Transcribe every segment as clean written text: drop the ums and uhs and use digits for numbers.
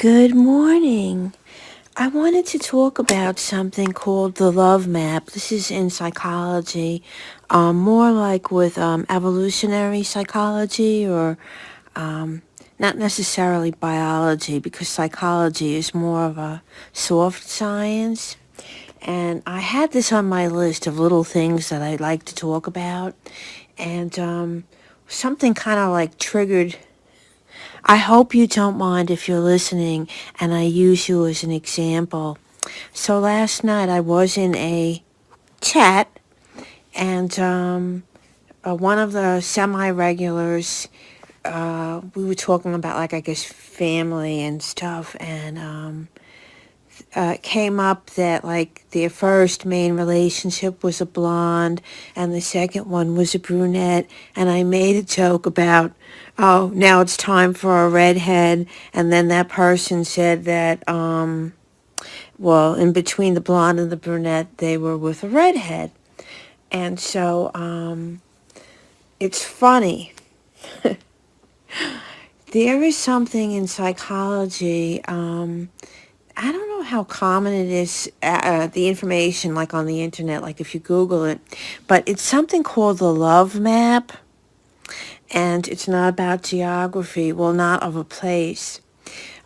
Good morning. I wanted to talk about something called the love map. This is in psychology, more like with evolutionary psychology or not necessarily biology, because psychology is more of a soft science. And I had this on my list of little things that I'd like to talk about. And something kind of like triggered. I hope you don't mind if you're listening and I use you as an example. So last night I was in a chat and one of the semi-regulars, we were talking about like I guess family and stuff, and it came up that like their first main relationship was a blonde and the second one was a brunette, and I made a joke about, oh, now it's time for a redhead, and then that person said that well, in between the blonde and the brunette they were with a redhead. And so it's funny. There is something in psychology, I don't know how common it is, the information like on the internet, like if you Google it, but it's something called the love map, and it's not about geography, well, not of a place.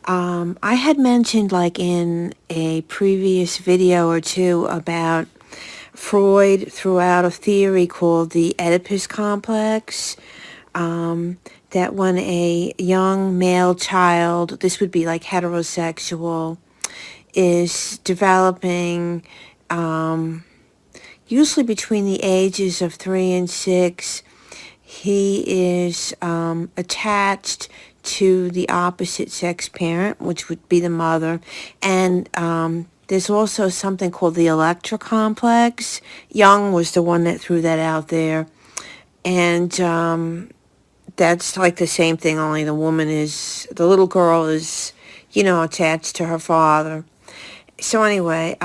I had mentioned like in a previous video or two about Freud threw out a theory called the Oedipus complex, that when a young male child, this would be like heterosexual, is developing, usually between the ages of 3 and 6, he is attached to the opposite sex parent, which would be the mother. And there's also something called the Electra complex. Jung was the one that threw that out there. And that's like the same thing, only the little girl is, attached to her father. So anyway,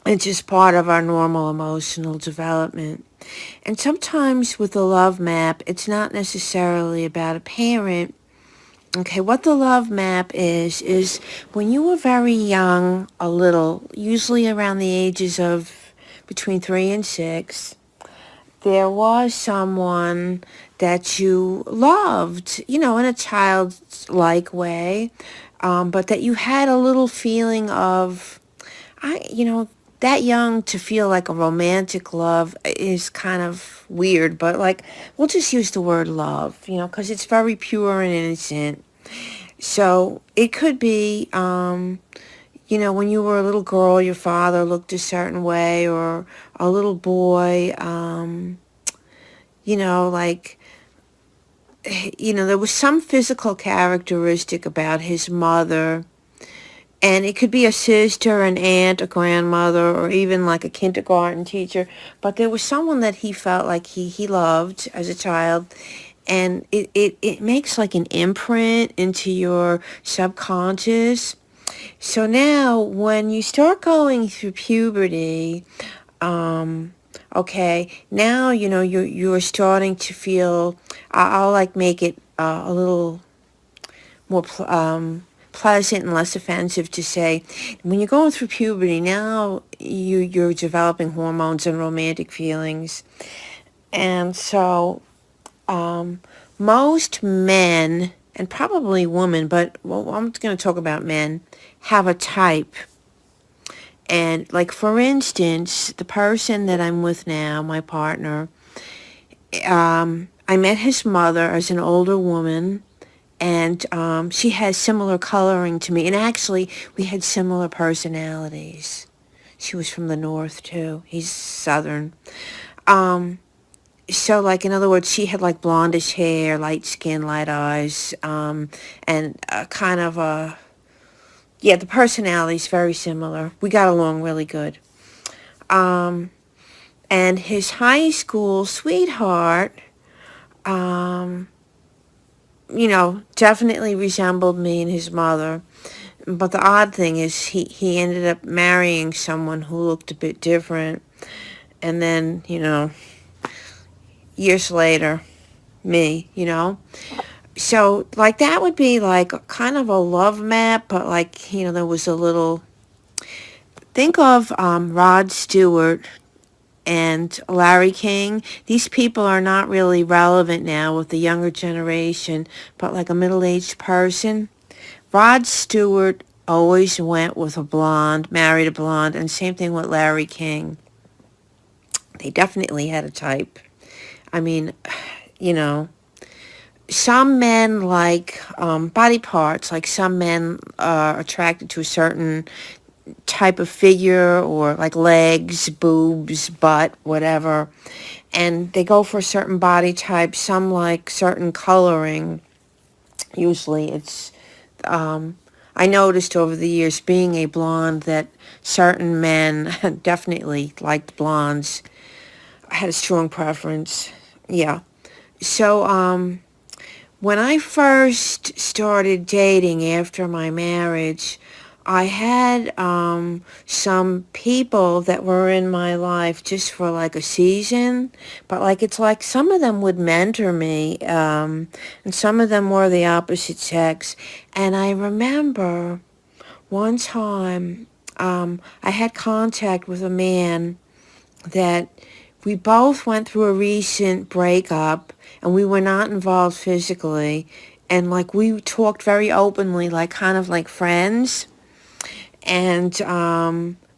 it's just part of our normal emotional development. And sometimes with the love map, it's not necessarily about a parent. Okay, what the love map is when you were very young, a little, usually around the ages of between 3 and 6, there was someone that you loved, in a childlike way, but that you had a little feeling of, that young to feel like a romantic love is kind of weird, but like, we'll just use the word love, because it's very pure and innocent. So it could be, when you were a little girl, your father looked a certain way, or a little boy, like, there was some physical characteristic about his mother. And it could be a sister, an aunt, a grandmother, or even like a kindergarten teacher. But there was someone that he felt like he loved as a child. And it makes like an imprint into your subconscious. So now when you start going through puberty, okay, now, you're starting to feel, I'll like make it a little more pleasant and less offensive to say, when you're going through puberty, now you're developing hormones and romantic feelings. And so most men, and probably women, but well, I'm going to talk about men, have a type. And like, for instance, the person that I'm with now, my partner, I met his mother as an older woman, and she has similar coloring to me. And actually, we had similar personalities. She was from the north, too. He's southern. So, like, in other words, she had, like, blondish hair, light skin, light eyes, and kind of a... Yeah, the personality's very similar. We got along really good. And his high school sweetheart, definitely resembled me and his mother. But the odd thing is he ended up marrying someone who looked a bit different. And then, years later, me. So, like, that would be like kind of a love map, but like, there was a little. Think of Rod Stewart and Larry King. These people are not really relevant now with the younger generation, but like a middle-aged person. Rod Stewart always went with a blonde, married a blonde, and same thing with Larry King. They definitely had a type. I mean, you know, some men like body parts, like some men are attracted to a certain type of figure or like legs, boobs, butt, whatever. And they go for a certain body type. Some like certain coloring. Usually it's, I noticed over the years being a blonde that certain men definitely liked blondes. I had a strong preference. Yeah. So, when I first started dating after my marriage, I had some people that were in my life just for like a season, but like it's like some of them would mentor me, and some of them were the opposite sex. And I remember one time I had contact with a man that we both went through a recent breakup and we were not involved physically, and like we talked very openly, like kind of like friends. And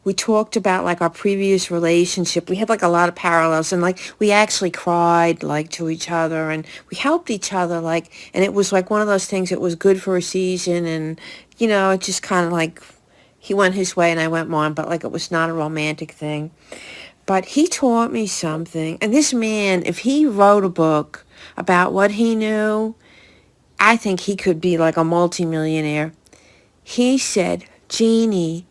we talked about like our previous relationship. We had like a lot of parallels, and like we actually cried like to each other, and we helped each other, like, and it was like one of those things that was good for a season. And it just kind of like he went his way and I went mine, but like it was not a romantic thing. But he taught me something. And this man, if he wrote a book about what he knew, I think he could be like a multimillionaire. He said, Jeannie,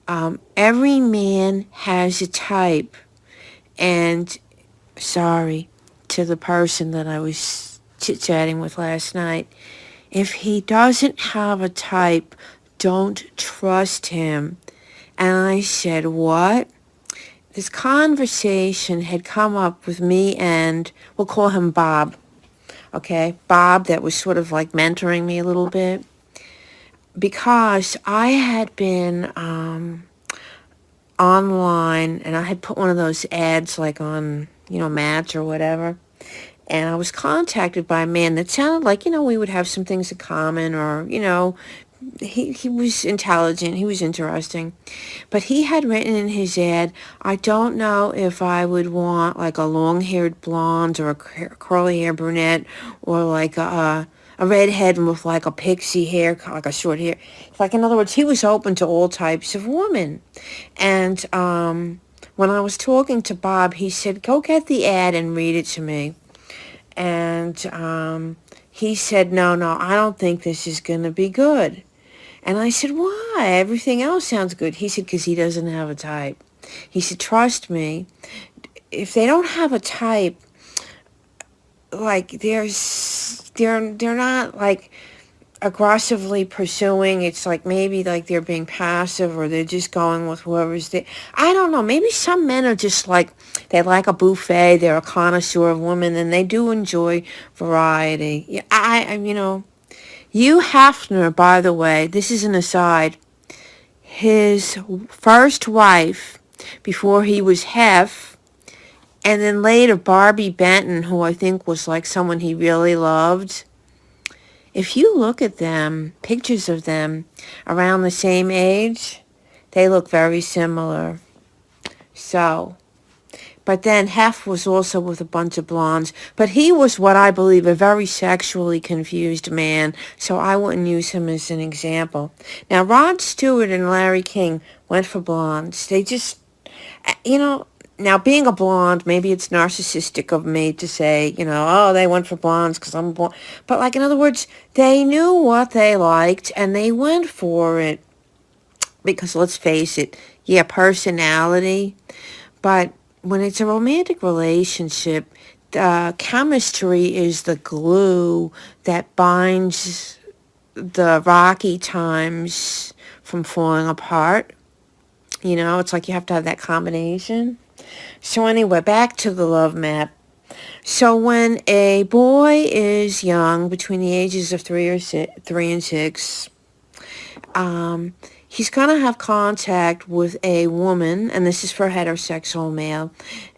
every man has a type. And sorry to the person that I was chit-chatting with last night. If he doesn't have a type, don't trust him. And I said, what? This conversation had come up with me and we'll call him Bob. Okay, Bob, that was sort of like mentoring me a little bit, because I had been online and I had put one of those ads like on, Match or whatever. And I was contacted by a man that sounded like, we would have some things in common, or, he was intelligent, he was interesting. But he had written in his ad, I don't know if I would want like a long-haired blonde or a curly hair brunette, or like a redhead with like a pixie hair, like a short hair. Like, in other words, he was open to all types of women. And when I was talking to Bob, he said, go get the ad and read it to me. And he said, no, I don't think this is going to be good. And I said, why? Everything else sounds good. He said, because he doesn't have a type. He said, trust me, if they don't have a type, like they're not like aggressively pursuing. It's like maybe like they're being passive, or they're just going with whoever's there. I don't know. Maybe some men are just like, they like a buffet. They're a connoisseur of women, and they do enjoy variety. Yeah, Hugh Hefner, by the way, this is an aside, his first wife, before he was Hef, and then later Barbie Benton, who I think was like someone he really loved. If you look at them, pictures of them around the same age, they look very similar. So, but then Hef was also with a bunch of blondes. But he was what I believe a very sexually confused man, so I wouldn't use him as an example. Now, Rod Stewart and Larry King went for blondes. They just, now being a blonde, maybe it's narcissistic of me to say, oh, they went for blondes because I'm blonde. But like, in other words, they knew what they liked and they went for it. Because let's face it, yeah, personality. But when it's a romantic relationship, chemistry is the glue that binds the rocky times from falling apart. It's like you have to have that combination. So anyway, back to the love map. So when a boy is young, between the ages of 3 and 6, um, he's gonna have contact with a woman, and this is for heterosexual male,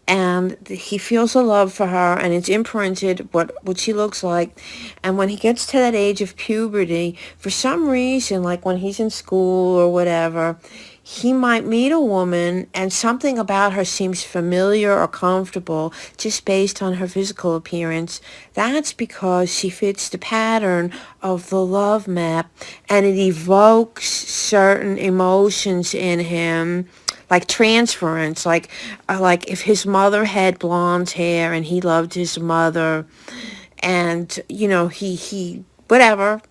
and he feels a love for her, and it's imprinted what she looks like. And when he gets to that age of puberty, for some reason, like when he's in school or whatever, he might meet a woman and something about her seems familiar or comfortable just based on her physical appearance. That's because she fits the pattern of the love map, and it evokes certain emotions in him, like transference, like if his mother had blonde hair and he loved his mother, and he whatever,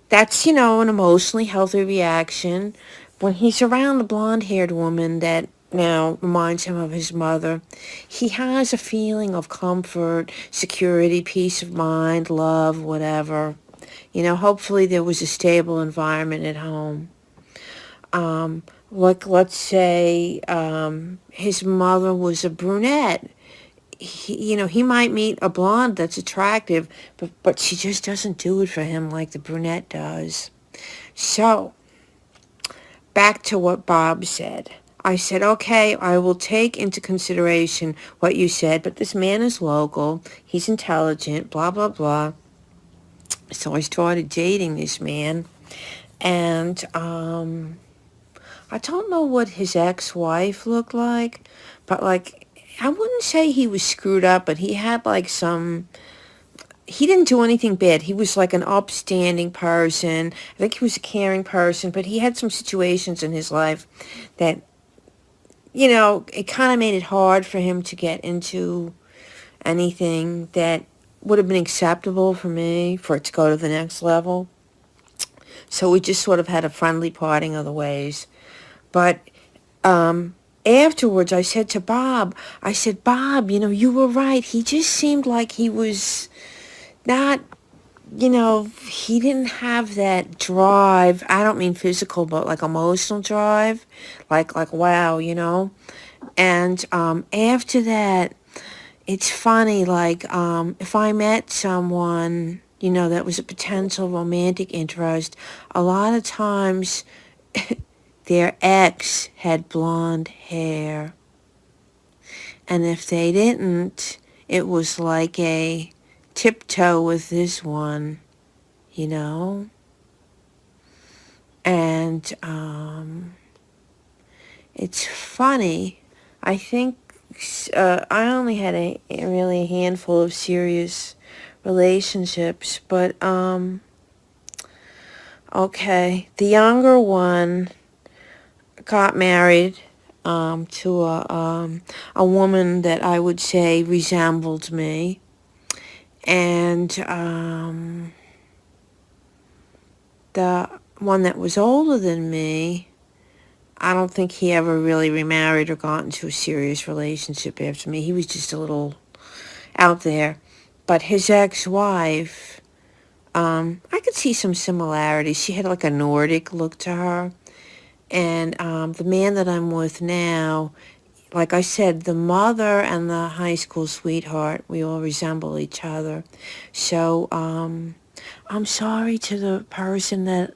that's an emotionally healthy reaction. When he's around the blonde-haired woman that now reminds him of his mother, he has a feeling of comfort, security, peace of mind, love, whatever. Hopefully there was a stable environment at home. Like, let's say his mother was a brunette. He might meet a blonde that's attractive, but she just doesn't do it for him like the brunette does. So, back to what Bob said. I said, okay, I will take into consideration what you said, but this man is local, he's intelligent, blah, blah, blah. So I started dating this man, and I don't know what his ex-wife looked like, but like, I wouldn't say he was screwed up, but he had like he didn't do anything bad. He was like an upstanding person. I think he was a caring person, but he had some situations in his life that, it kind of made it hard for him to get into anything that would have been acceptable for me for it to go to the next level. So we just sort of had a friendly parting of the ways. But afterwards, I said, Bob, you were right. He just seemed like he was not, he didn't have that drive. I don't mean physical, but like emotional drive. Like wow, And after that, it's funny, like, if I met someone, that was a potential romantic interest, a lot of times their ex had blonde hair. And if they didn't, it was like a tiptoe with this one, you know? And it's funny. I think I only had a really handful of serious relationships, but okay, the younger one got married to a woman that I would say resembled me, and the one that was older than me, I don't think he ever really remarried or got into a serious relationship after me. He was just a little out there. But his ex-wife, I could see some similarities. She had like a Nordic look to her. And the man that I'm with now, like I said, the mother and the high school sweetheart, we all resemble each other. So I'm sorry to the person that,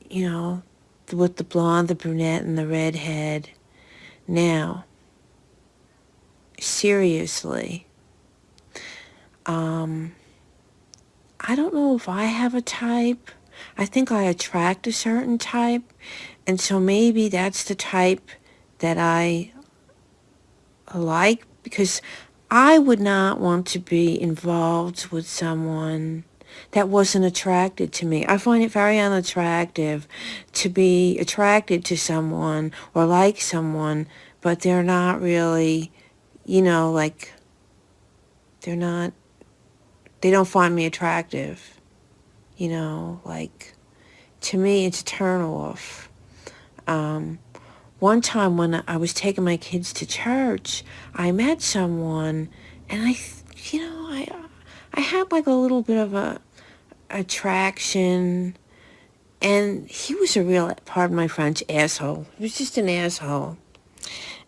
you know, with the blonde, the brunette, and the redhead. Now, seriously, um, I don't know if I have a type. I think I attract a certain type, and so maybe that's the type that I like, because I would not want to be involved with someone that wasn't attracted to me. I find it very unattractive to be attracted to someone or like someone, but they're not really, like, they're not, they don't find me attractive, like, to me it's a turn off. Um, One time when I was taking my kids to church, I met someone, and I had like a little bit of a attraction, and he was a real, pardon my French, asshole. He was just an asshole.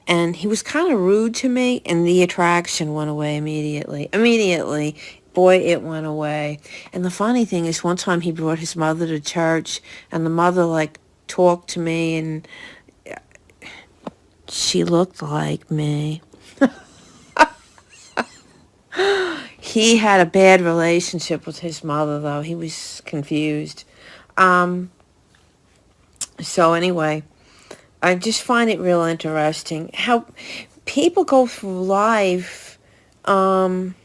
and he was kind of rude to me, and the attraction went away immediately. Immediately. Boy, it went away. And the funny thing is, one time he brought his mother to church, and the mother, like, talked to me, and she looked like me. He had a bad relationship with his mother, though. He was confused. Um, so anyway, I just find it real interesting how people go through life. Well,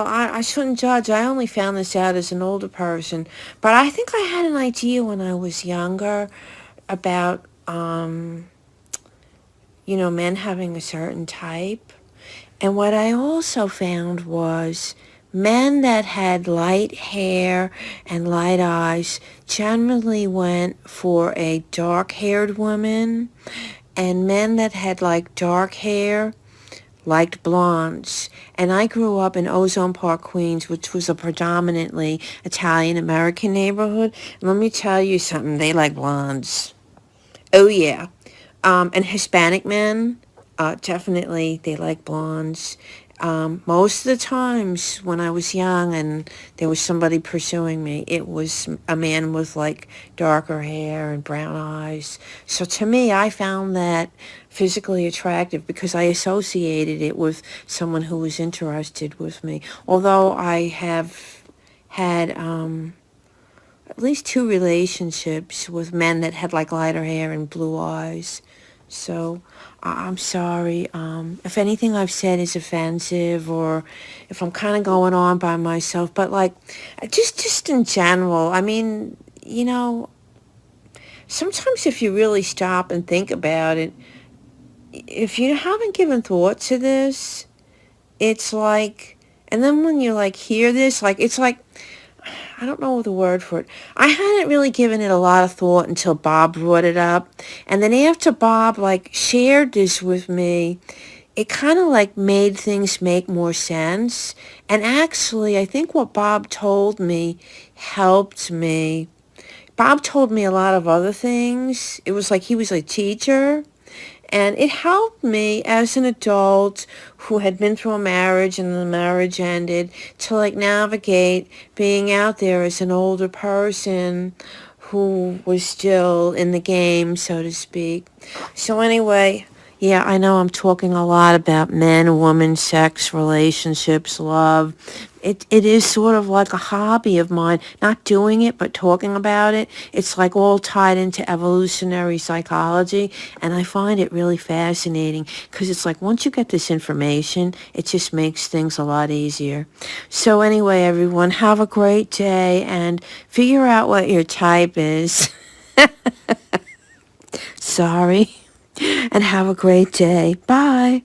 I shouldn't judge. I only found this out as an older person. But I think I had an idea when I was younger about, men having a certain type. And what I also found was men that had light hair and light eyes generally went for a dark-haired woman. And men that had, like, dark hair liked blondes. And I grew up in Ozone Park, Queens, which was a predominantly Italian-American neighborhood. And let me tell you something, they like blondes. Oh, yeah. And Hispanic men, definitely, they like blondes. Most of the times when I was young and there was somebody pursuing me, it was a man with, like, darker hair and brown eyes. So to me, I found that physically attractive because I associated it with someone who was interested with me. Although I have had at least 2 relationships with men that had, like, lighter hair and blue eyes. So I'm sorry if anything I've said is offensive, or if I'm kind of going on by myself. But, like, just in general, I mean, sometimes if you really stop and think about it, if you haven't given thought to this, it's like, and then when you, like, hear this, like, it's like, I don't know the word for it. I hadn't really given it a lot of thought until Bob brought it up. And then after Bob, like, shared this with me, it kind of, like, made things make more sense. And actually, I think what Bob told me helped me. Bob told me a lot of other things. It was like he was a teacher. And it helped me as an adult who had been through a marriage and the marriage ended to, like, navigate being out there as an older person who was still in the game, so to speak. So anyway, yeah, I know I'm talking a lot about men, women, sex, relationships, love. It is sort of like a hobby of mine, not doing it, but talking about it. It's like all tied into evolutionary psychology, and I find it really fascinating because it's like once you get this information, it just makes things a lot easier. So anyway, everyone, have a great day and figure out what your type is. Sorry. And have a great day. Bye.